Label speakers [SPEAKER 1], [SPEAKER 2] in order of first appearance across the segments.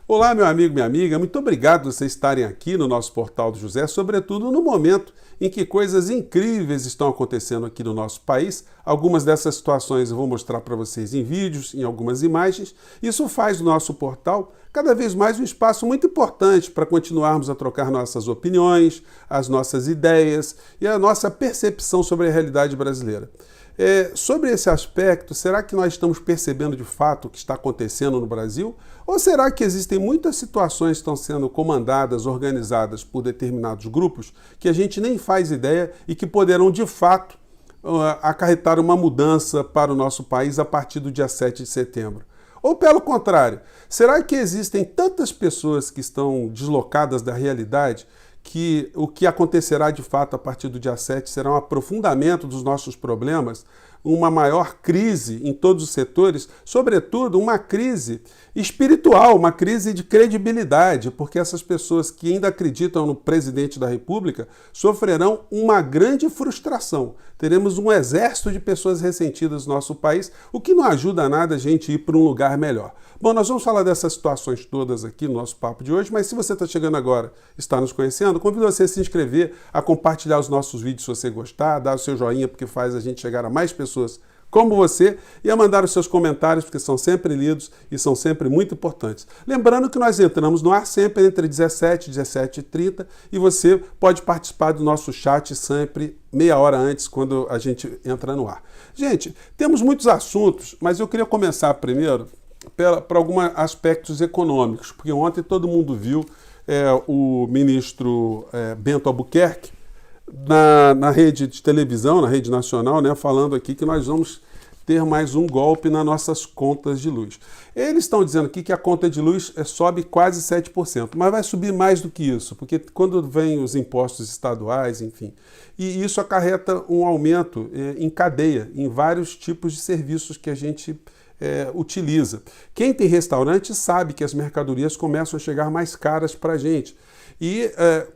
[SPEAKER 1] Olá, meu amigo, minha amiga, muito obrigado por vocês estarem aqui no nosso Portal do José, sobretudo no momento em que coisas incríveis estão acontecendo aqui no nosso país. Algumas dessas situações eu vou mostrar para vocês em vídeos, em algumas imagens. Isso faz do nosso portal cada vez mais um espaço muito importante para continuarmos a trocar nossas opiniões, as nossas ideias e a nossa percepção sobre a realidade brasileira. Sobre esse aspecto, será que nós estamos percebendo de fato o que está acontecendo no Brasil? Ou será que existem muitas situações que estão sendo comandadas, organizadas por determinados grupos que a gente nem faz ideia e que poderão de fato acarretar uma mudança para o nosso país a partir do dia 7 de setembro? Ou pelo contrário, será que existem tantas pessoas que estão deslocadas da realidade que o que acontecerá de fato a partir do dia 7 será um aprofundamento dos nossos problemas, uma maior crise em todos os setores, sobretudo uma crise espiritual, uma crise de credibilidade, porque essas pessoas que ainda acreditam no presidente da República sofrerão uma grande frustração. Teremos um exército de pessoas ressentidas no nosso país, o que não ajuda nada a gente ir para um lugar melhor. Bom, nós vamos falar dessas situações todas aqui no nosso papo de hoje, mas se você está chegando agora, está nos conhecendo, convido você a se inscrever, a compartilhar os nossos vídeos se você gostar, dar o seu joinha porque faz a gente chegar a mais pessoas como você e a mandar os seus comentários porque são sempre lidos e são sempre muito importantes. Lembrando que nós entramos no ar sempre entre 17 e 17h30 e você pode participar do nosso chat sempre meia hora antes quando a gente entra no ar. Gente, temos muitos assuntos, mas eu queria começar primeiro para alguns aspectos econômicos, porque ontem todo mundo viu o ministro Bento Albuquerque na rede de televisão, na rede nacional, né, falando aqui que nós vamos ter mais um golpe nas nossas contas de luz. Eles estão dizendo aqui que a conta de luz sobe quase 7%, mas vai subir mais do que isso, porque quando vem os impostos estaduais, enfim, e isso acarreta um aumento em cadeia, em vários tipos de serviços que a gente utiliza. Quem tem restaurante sabe que as mercadorias começam a chegar mais caras para a gente. E,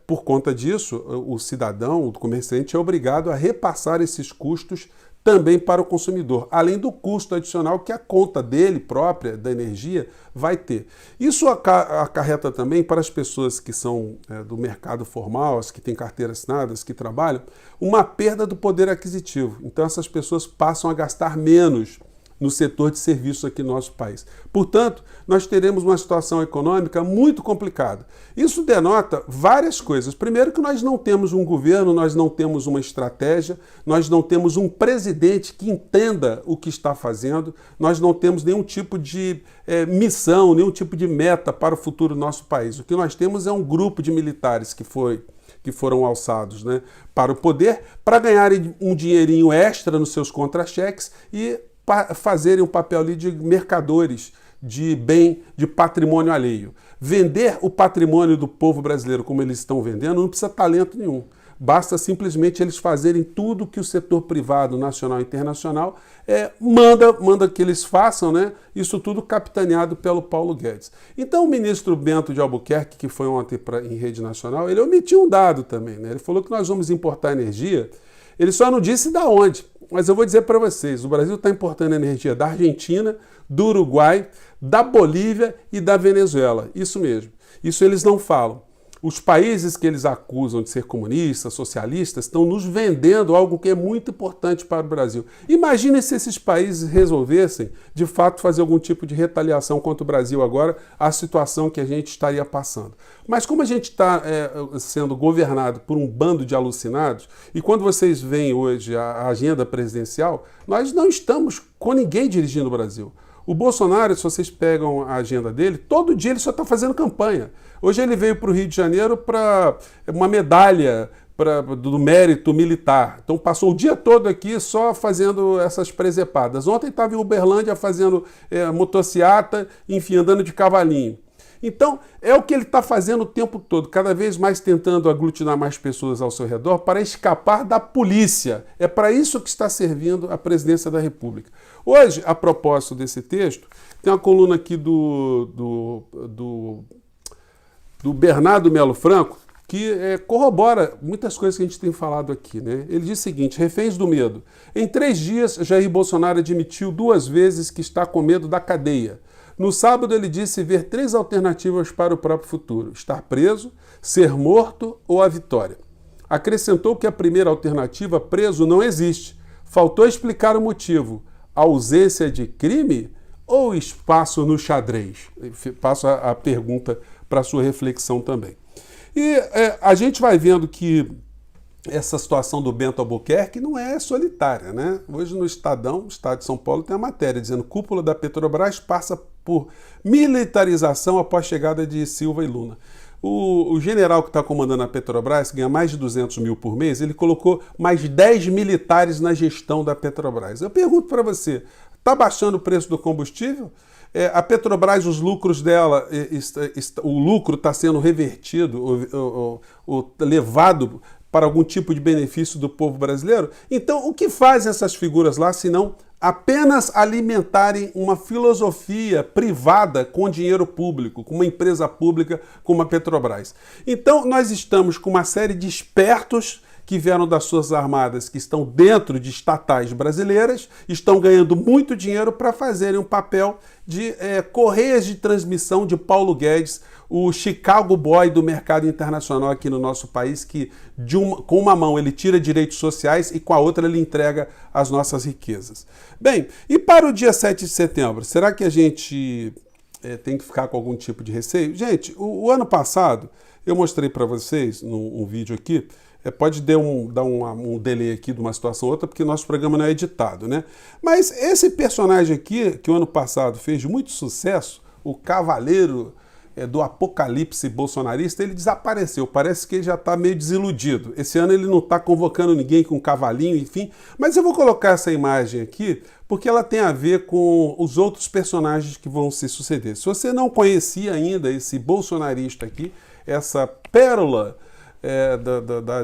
[SPEAKER 1] por conta disso, o cidadão, o comerciante, é obrigado a repassar esses custos também para o consumidor, além do custo adicional que a conta dele própria, da energia, vai ter. Isso acarreta também para as pessoas que são do mercado formal, as que têm carteira assinada, as que trabalham, uma perda do poder aquisitivo. Então essas pessoas passam a gastar menos no setor de serviços aqui no nosso país. Portanto, nós teremos uma situação econômica muito complicada. Isso denota várias coisas. Primeiro que nós não temos um governo, nós não temos uma estratégia, nós não temos um presidente que entenda o que está fazendo, nós não temos nenhum tipo de missão, nenhum tipo de meta para o futuro do nosso país. O que nós temos é um grupo de militares que foram alçados, né, para o poder, para ganharem um dinheirinho extra nos seus contra-cheques e fazerem um papel ali de mercadores de bem, de patrimônio alheio. Vender o patrimônio do povo brasileiro como eles estão vendendo não precisa talento nenhum. Basta simplesmente eles fazerem tudo que o setor privado, nacional e internacional manda que eles façam, né? Isso tudo capitaneado pelo Paulo Guedes. Então o ministro Bento de Albuquerque, que foi ontem em rede nacional, ele omitiu um dado também, né? Ele falou que nós vamos importar energia, ele só não disse da onde. Mas eu vou dizer para vocês, o Brasil está importando energia da Argentina, do Uruguai, da Bolívia e da Venezuela. Isso mesmo. Isso eles não falam. Os países que eles acusam de ser comunistas, socialistas, estão nos vendendo algo que é muito importante para o Brasil. Imagine se esses países resolvessem, de fato, fazer algum tipo de retaliação contra o Brasil agora, a situação que a gente estaria passando. Mas como a gente está sendo governado por um bando de alucinados, e quando vocês veem hoje a agenda presidencial, nós não estamos com ninguém dirigindo o Brasil. O Bolsonaro, se vocês pegam a agenda dele, todo dia ele só está fazendo campanha. Hoje ele veio para o Rio de Janeiro para uma medalha do mérito militar. Então passou o dia todo aqui só fazendo essas presepadas. Ontem estava em Uberlândia fazendo motociata, enfim, andando de cavalinho. Então, é o que ele está fazendo o tempo todo, cada vez mais tentando aglutinar mais pessoas ao seu redor para escapar da polícia. É para isso que está servindo a presidência da República. Hoje, a propósito desse texto, tem uma coluna aqui do Bernardo Melo Franco, que corrobora muitas coisas que a gente tem falado aqui, né? Ele diz o seguinte: reféns do medo. Em 3 dias, Jair Bolsonaro admitiu 2 vezes que está com medo da cadeia. No sábado ele disse ver 3 alternativas para o próprio futuro: estar preso, ser morto ou a vitória. Acrescentou que a primeira alternativa, preso, não existe. Faltou explicar o motivo: ausência de crime ou espaço no xadrez? Passo a pergunta para sua reflexão também. E a gente vai vendo que essa situação do Bento Albuquerque não é solitária, né? Hoje no Estadão, Estado de São Paulo, tem a matéria dizendo: cúpula da Petrobras passa por militarização após chegada de Silva e Luna. O general que está comandando a Petrobras ganha mais de 200 mil por mês, ele colocou mais 10 militares na gestão da Petrobras. Eu pergunto para você, está baixando o preço do combustível? A Petrobras, os lucros dela, o lucro está sendo revertido, levado para algum tipo de benefício do povo brasileiro? Então, o que fazem essas figuras lá, se não apenas alimentarem uma filosofia privada com dinheiro público, com uma empresa pública como a Petrobras? Então, nós estamos com uma série de espertos que vieram das Forças Armadas, que estão dentro de estatais brasileiras, estão ganhando muito dinheiro para fazerem um papel de correias de transmissão de Paulo Guedes, o Chicago Boy do mercado internacional aqui no nosso país, que com uma mão ele tira direitos sociais e com a outra ele entrega as nossas riquezas. Bem, e para o dia 7 de setembro, será que a gente tem que ficar com algum tipo de receio? Gente, o ano passado, eu mostrei para vocês num vídeo aqui, pode dar um delay aqui de uma situação ou outra, porque nosso programa não é editado, né? Mas esse personagem aqui, que o ano passado fez muito sucesso, o Cavaleiro do Apocalipse bolsonarista, ele desapareceu. Parece que ele já está meio desiludido. Esse ano ele não está convocando ninguém com cavalinho, enfim. Mas eu vou colocar essa imagem aqui, porque ela tem a ver com os outros personagens que vão se suceder. Se você não conhecia ainda esse bolsonarista aqui, essa pérola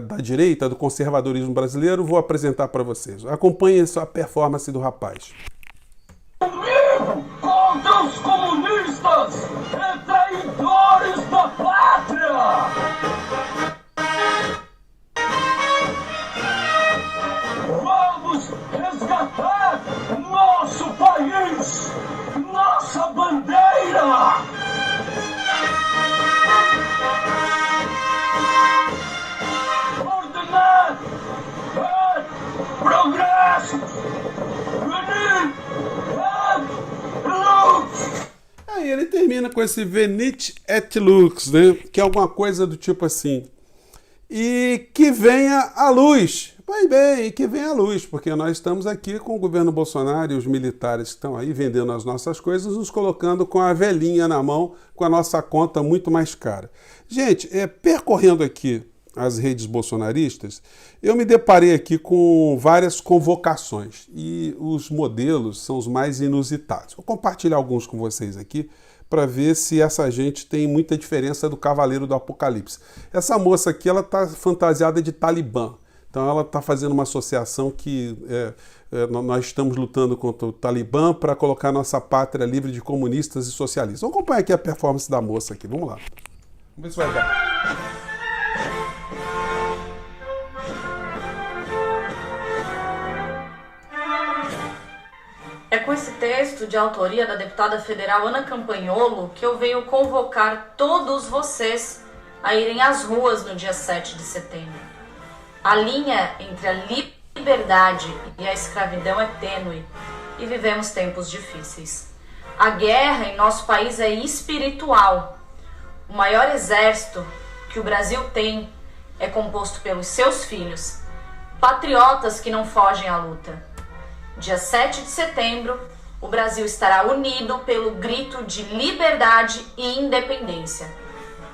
[SPEAKER 1] da direita, do conservadorismo brasileiro, vou apresentar para vocês. Acompanhe a performance do rapaz.
[SPEAKER 2] Comigo contra os comunistas e traidores da pátria! Vamos resgatar nosso país, nossa bandeira! Ordenar progresso!
[SPEAKER 1] Aí ele termina com esse Venite et Lux, né? Que é alguma coisa do tipo assim: e que venha a luz. Pois bem, que venha a luz, porque nós estamos aqui com o governo Bolsonaro e os militares que estão aí vendendo as nossas coisas, nos colocando com a velhinha na mão, com a nossa conta muito mais cara. Gente, percorrendo aqui as redes bolsonaristas, eu me deparei aqui com várias convocações e os modelos são os mais inusitados. Vou compartilhar alguns com vocês aqui para ver se essa gente tem muita diferença do Cavaleiro do Apocalipse. Essa moça aqui, ela está fantasiada de Talibã. Então ela está fazendo uma associação que nós estamos lutando contra o Talibã para colocar nossa pátria livre de comunistas e socialistas. Vamos acompanhar aqui a performance da moça aqui. Vamos lá. Vamos ver se vai dar.
[SPEAKER 3] É com esse texto de autoria da deputada federal Ana Campagnolo que eu venho convocar todos vocês a irem às ruas no dia 7 de setembro. A linha entre a liberdade e a escravidão é tênue e vivemos tempos difíceis. A guerra em nosso país é espiritual. O maior exército que o Brasil tem é composto pelos seus filhos, patriotas que não fogem à luta. Dia 7 de setembro, o Brasil estará unido pelo grito de liberdade e independência.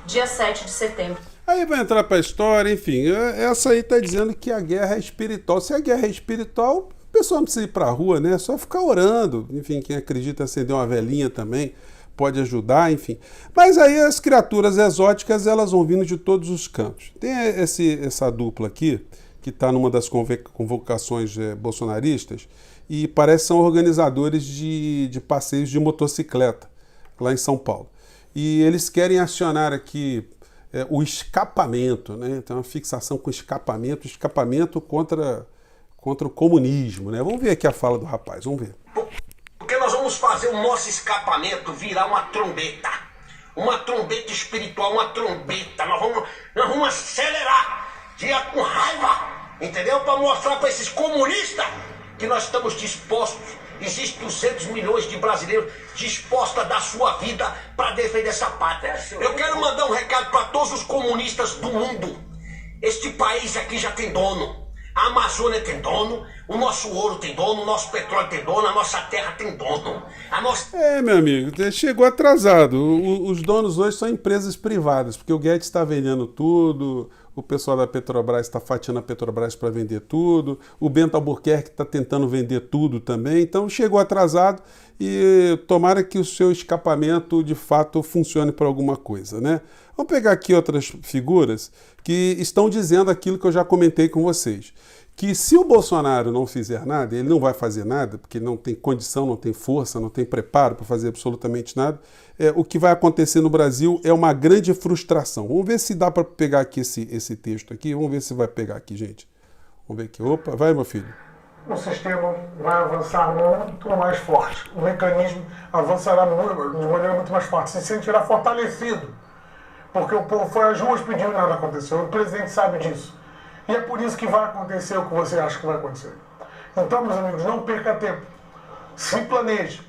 [SPEAKER 3] Dia 7 de setembro.
[SPEAKER 1] Aí vai entrar para a história, enfim, essa aí está dizendo que a guerra é espiritual. Se a guerra é espiritual, o pessoal não precisa ir para a rua, né? É só ficar orando. Enfim, quem acredita acender uma velinha também pode ajudar, enfim. Mas aí as criaturas exóticas, elas vão vindo de todos os cantos. Tem essa dupla aqui, que está numa das convocações bolsonaristas, e parece que são organizadores de passeios de motocicleta lá em São Paulo. E eles querem acionar aqui o escapamento, né? Então, uma fixação com escapamento contra o comunismo, né? Vamos ver aqui a fala do rapaz, vamos ver.
[SPEAKER 2] Porque nós vamos
[SPEAKER 4] vamos fazer o nosso escapamento virar uma trombeta. Uma trombeta espiritual, uma trombeta. Nós vamos acelerar, com raiva, entendeu? Para mostrar para esses comunistas que nós estamos dispostos. Existem 200 milhões de brasileiros dispostos a dar sua vida para defender essa pátria. Eu quero mandar um recado para todos os comunistas do mundo. Este país aqui já tem dono. A Amazônia tem dono, o nosso ouro tem dono, o nosso petróleo tem dono, a nossa terra tem dono.
[SPEAKER 1] Meu amigo, chegou atrasado. Os donos hoje são empresas privadas, porque o Guedes está vendendo tudo, o pessoal da Petrobras está fatiando a Petrobras para vender tudo, o Bento Albuquerque está tentando vender tudo também, então chegou atrasado e tomara que o seu escapamento de fato funcione para alguma coisa, né? Vamos pegar aqui outras figuras que estão dizendo aquilo que eu já comentei com vocês, que se o Bolsonaro não fizer nada, ele não vai fazer nada, porque não tem condição, não tem força, não tem preparo para fazer absolutamente nada, o que vai acontecer no Brasil é uma grande frustração. Vamos ver se dá para pegar aqui esse texto aqui, vamos ver se vai pegar aqui, gente. Vamos ver aqui, opa, vai meu filho.
[SPEAKER 5] O sistema vai avançar muito mais forte, o mecanismo avançará de maneira muito mais forte, se sentirá fortalecido, porque o povo foi às ruas pedindo e nada aconteceu, o presidente sabe disso. E é por isso que vai acontecer o que você acha que vai acontecer. Então, meus amigos, não perca tempo. Se planeje.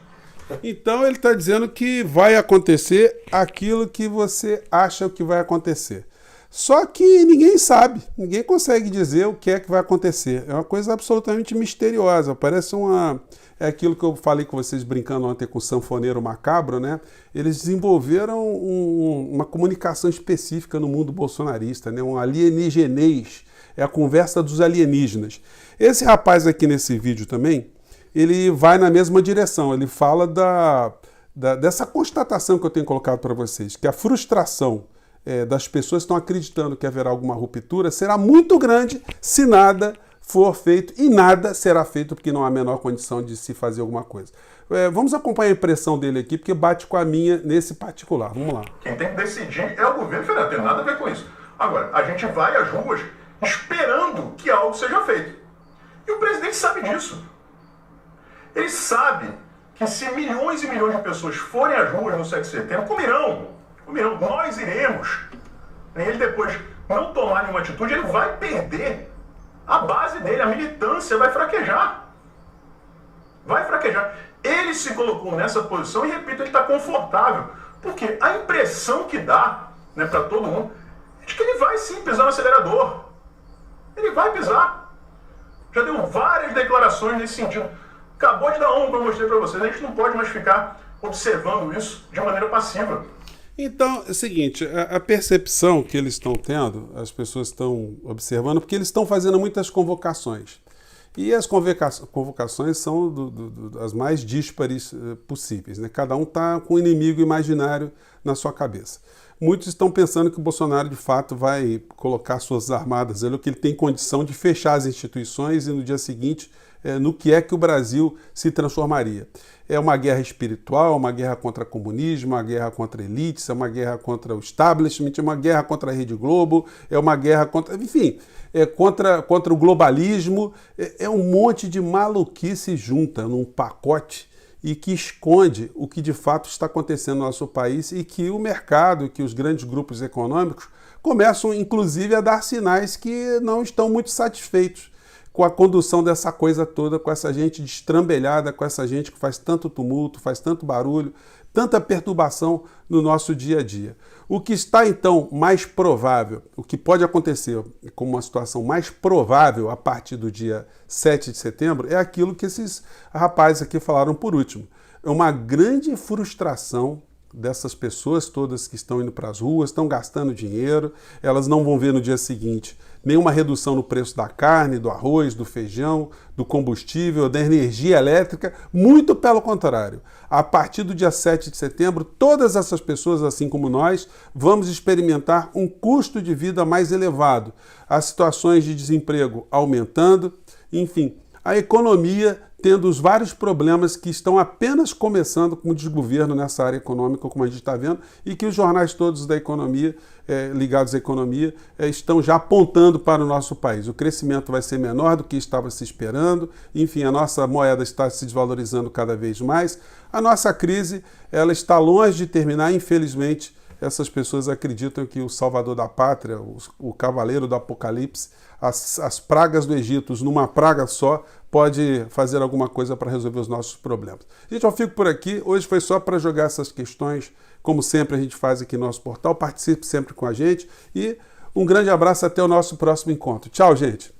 [SPEAKER 1] Então ele está dizendo que vai acontecer aquilo que você acha que vai acontecer. Só que ninguém sabe, ninguém consegue dizer o que é que vai acontecer. É uma coisa absolutamente misteriosa, parece É aquilo que eu falei com vocês brincando ontem com o sanfoneiro macabro, né? Eles desenvolveram uma comunicação específica no mundo bolsonarista, né? Um alienígenês, é a conversa dos alienígenas. Esse rapaz aqui nesse vídeo também, ele vai na mesma direção, ele fala dessa constatação que eu tenho colocado para vocês, que a frustração das pessoas que estão acreditando que haverá alguma ruptura será muito grande se nada for feito, e nada será feito porque não há a menor condição de se fazer alguma coisa. Vamos acompanhar a impressão dele aqui, porque bate com a minha nesse particular. Vamos lá.
[SPEAKER 6] Quem tem que decidir é o governo federal, não tem nada a ver com isso. Agora, a gente vai às ruas esperando que algo seja feito. E o presidente sabe disso. Ele sabe que se milhões e milhões de pessoas forem às ruas no 7 de setembro, comerão, nós iremos. E ele depois não tomar nenhuma atitude, ele vai perder a base dele, a militância vai fraquejar. Vai fraquejar. Ele se colocou nessa posição e, repito, ele está confortável. Porque a impressão que dá, né, para todo mundo é de que ele vai sim pisar no acelerador. Ele vai pisar. Já deu várias declarações nesse sentido. Acabou de dar uma que eu mostrei para vocês. A gente não pode mais ficar observando isso de maneira passiva.
[SPEAKER 1] Então, é o seguinte, a percepção que eles estão tendo, as pessoas estão observando, porque eles estão fazendo muitas convocações. E as convocações são as mais díspares possíveis, né? Cada um está com um inimigo imaginário na sua cabeça. Muitos estão pensando que o Bolsonaro, de fato, vai colocar suas armadas ali, que ele tem condição de fechar as instituições e no dia seguinte, no que é que o Brasil se transformaria. É uma guerra espiritual, uma guerra contra o comunismo, uma guerra contra elites, é uma guerra contra o establishment, é uma guerra contra a Rede Globo, é uma guerra contra, enfim, contra o globalismo. É um monte de maluquice junta num pacote e que esconde o que de fato está acontecendo no nosso país e que o mercado, que os grandes grupos econômicos começam, inclusive, a dar sinais que não estão muito satisfeitos com a condução dessa coisa toda, com essa gente destrambelhada, com essa gente que faz tanto tumulto, faz tanto barulho, tanta perturbação no nosso dia a dia. O que está, então, mais provável, o que pode acontecer como uma situação mais provável a partir do dia 7 de setembro, é aquilo que esses rapazes aqui falaram por último. É uma grande frustração dessas pessoas todas que estão indo para as ruas, estão gastando dinheiro, elas não vão ver no dia seguinte nenhuma redução no preço da carne, do arroz, do feijão, do combustível, da energia elétrica, muito pelo contrário. A partir do dia 7 de setembro, todas essas pessoas, assim como nós, vamos experimentar um custo de vida mais elevado, as situações de desemprego aumentando, enfim, a economia tendo os vários problemas que estão apenas começando com o desgoverno nessa área econômica, como a gente está vendo, e que os jornais todos da economia, ligados à economia, estão já apontando para o nosso país. O crescimento vai ser menor do que estava se esperando, enfim, a nossa moeda está se desvalorizando cada vez mais. A nossa crise, ela está longe de terminar, infelizmente. Essas pessoas acreditam que o salvador da pátria, o cavaleiro do apocalipse, as pragas do Egito, numa praga só, pode fazer alguma coisa para resolver os nossos problemas. Gente, eu fico por aqui. Hoje foi só para jogar essas questões, como sempre a gente faz aqui no nosso portal. Participe sempre com a gente e um grande abraço até o nosso próximo encontro. Tchau, gente!